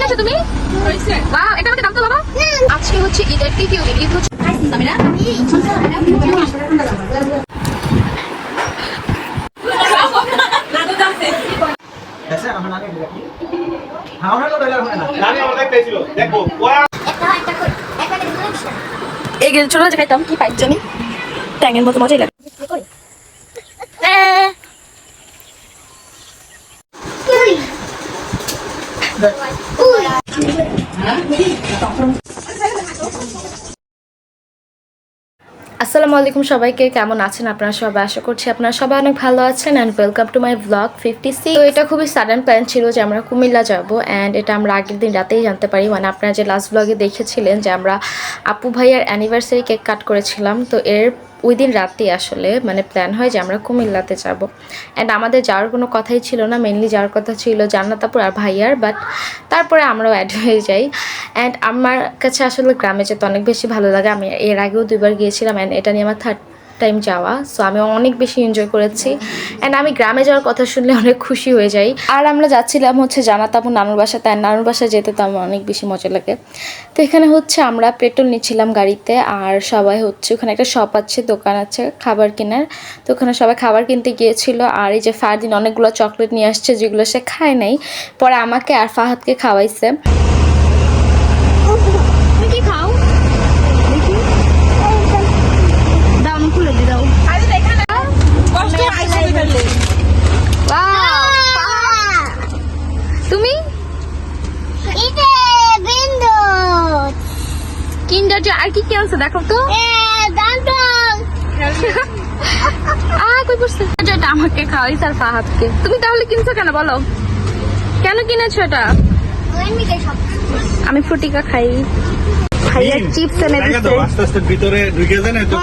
আছো তুমি? বাহ, এটা আমাকে দাম তো বাবা। আজকে হচ্ছে ঈদের তৃতীয় দিন। ঈদ হচ্ছে এই গেল ছোট যে খাইতাম কি পাই জানি ট্যাঙের মতো মজাই লাগে। আসসালামু আলাইকুম সবাইকে, কেমন আছেন আপনারা সবাই? আশা করছি আপনারা সবাই অনেক ভালো আছেন and welcome to my blog 56। তো এটা খুবই সাডেন প্ল্যান ছিল যে আমরা কুমিল্লা যাব অ্যান্ড এটা আমরা আগের দিন রাতেই জানতে পারি। মানে আপনারা যে লাস্ট ব্লগে দেখেছিলেন যে আমরা আপু ভাইয়ার অ্যানিভার্সারি কেক কাট করেছিলাম, তো এর ওই দিন রাতেই আসলে মানে প্ল্যান হয় যে আমরা কুমিল্লাতে যাব। অ্যান্ড আমাদের যাওয়ার কোনো কথাই ছিল না, মেনলি যাওয়ার কথা ছিল জান্নাত আপুর আর ভাইয়ার, বাট তারপরে আমরাও অ্যাড হয়ে যাই। অ্যান্ড আমার কাছে আসলে গ্রামে যেতে অনেক বেশি ভালো লাগে। আমি এর আগেও 2বার গিয়েছিলাম অ্যান্ড এটা নিয়ে আমার থার্ড টাইম যাওয়া, সো আমি অনেক বেশি এনজয় করেছি অ্যান্ড আমি গ্রামে যাওয়ার কথা শুনলে অনেক খুশি হয়ে যাই। আর আমরা যাচ্ছিলাম হচ্ছে জান্নাত আপুর নানুর বাসাতে, আর নানুর বাসায় যেতে তো আমার অনেক বেশি মজা লাগে। তো এখানে হচ্ছে আমরা পেট্রোল নিচ্ছিলাম গাড়িতে, আর সবাই হচ্ছে ওখানে একটা শপ আছে, দোকান আছে খাবার কেনার, তো ওখানে সবাই খাবার কিনতে গিয়েছিল। আর এই যে ফারদিন অনেকগুলো চকলেট নিয়ে আসছে যেগুলো সে খায় নাই, পরে আমাকে আর ফাহাদকে খাওয়াইছে। তুমি কিন্ডার জয় আর কি কি আছে দেখো তো। কই পড়ছে এটা? আমাকে খাওয়াইছ আর ফাহাদকে। তুমি তাহলে কিনছো কেন বলো, কেন কিনেছো এটা? আমি ফুটিকা খাই, ভাইয়া চিপস এনে দিচ্ছে। আস্তে আস্তে ভিতরে ঢুকে যায় না তো।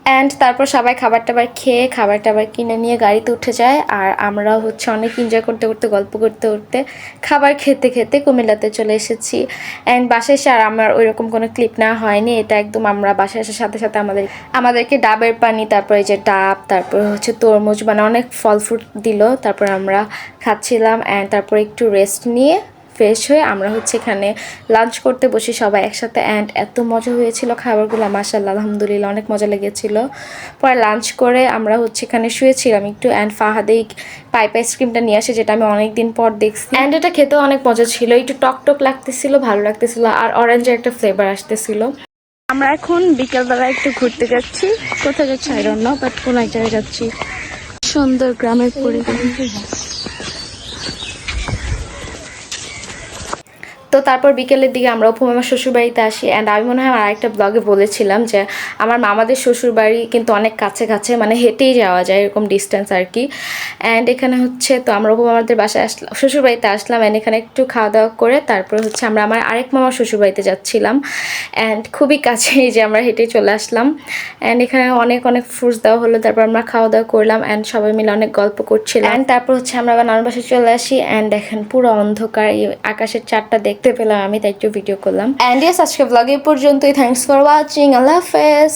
অ্যান্ড তারপর সবাই খাবার টাবার খেয়ে খাবার টাবার কিনে নিয়ে গাড়িতে উঠে যায়, আর আমরাও হচ্ছে অনেক এনজয় করতে করতে গল্প করতে করতে খাবার খেতে খেতে কুমিল্লাতে চলে এসেছি। অ্যান্ড বাসায় এসে আর আমার ওইরকম কোনো ক্লিপ না হয়নি, এটা একদম আমরা বাসায় আসার সাথে সাথে আমাদেরকে ডাবের পানি, তারপরে যে ডাব, তারপর হচ্ছে তরমুজ, মানে অনেক ফল ফ্রুট দিল, তারপর আমরা খাচ্ছিলাম। অ্যান্ড তারপর একটু রেস্ট নিয়ে ফ্রেশ হয়ে আমরা হচ্ছে এখানে লাঞ্চ করতে বসি সবাই একসাথে। অ্যান্ড এত মজা হয়েছিল খাবারগুলো, মাশাআল্লাহ আলহামদুলিল্লাহ অনেক মজা লেগেছিল। পরে লাঞ্চ করে আমরা হচ্ছে এখানে শুয়েছিলাম একটু, অ্যান্ড ফাহাদেই পাইপ আইসক্রিমটা নিয়ে আসে, যেটা আমি অনেকদিন পর দেখছি। অ্যান্ড এটা খেতেও অনেক মজা ছিল, একটু টক টক লাগতেছিল, ভালো লাগতেছিল, আর অরেঞ্জের একটা ফ্লেভার আসতেছিল। আমরা এখন বিকেলবেলা একটু ঘুরতে যাচ্ছি, কোথায় যাচ্ছি আই ডোন্ট নো, বাট কোন এক জায়গায় যাচ্ছি। সুন্দর গ্রামের পরিবেশ। তো তারপর বিকেলের দিকে আমরা অপু মামার শ্বশুরবাড়িতে আসি। অ্যান্ড আমি মনে হয় আমার আরেকটা ব্লগে বলেছিলাম যে আমার মামাদের শ্বশুরবাড়ি কিন্তু অনেক কাছে কাছে, মানে হেঁটেই যাওয়া যায় এরকম ডিস্টেন্স আর কি। অ্যান্ড এখানে হচ্ছে তো আমরা অপু মামাদের বাসায় আসলাম, শ্বশুরবাড়িতে আসলাম, অ্যান্ড এখানে একটু খাওয়া দাওয়া করে তারপর হচ্ছে আমরা আমার আরেক মামার শ্বশুরবাড়িতে যাচ্ছিলাম। অ্যান্ড খুবই কাছেই যে আমরা হেঁটেই চলে আসলাম। অ্যান্ড এখানে অনেক অনেক ফ্রুটস দেওয়া হলো, তারপর আমরা খাওয়া দাওয়া করলাম অ্যান্ড সবাই মিলে অনেক গল্প করছিলাম। অ্যান্ড তারপর হচ্ছে আমরা আবার নানুর বাসায় চলে আসি। অ্যান্ড দেখেন পুরো অন্ধকার, এই আকাশের চারটা দেখতে পেলাম আমি, তাই একটু ভিডিও করলাম। অ্যান্ড ইয়েস, আজকে ব্লগ এই পর্যন্তই। থ্যাংকস ফর ওয়াচিং, আল্লাহ হাফেজ।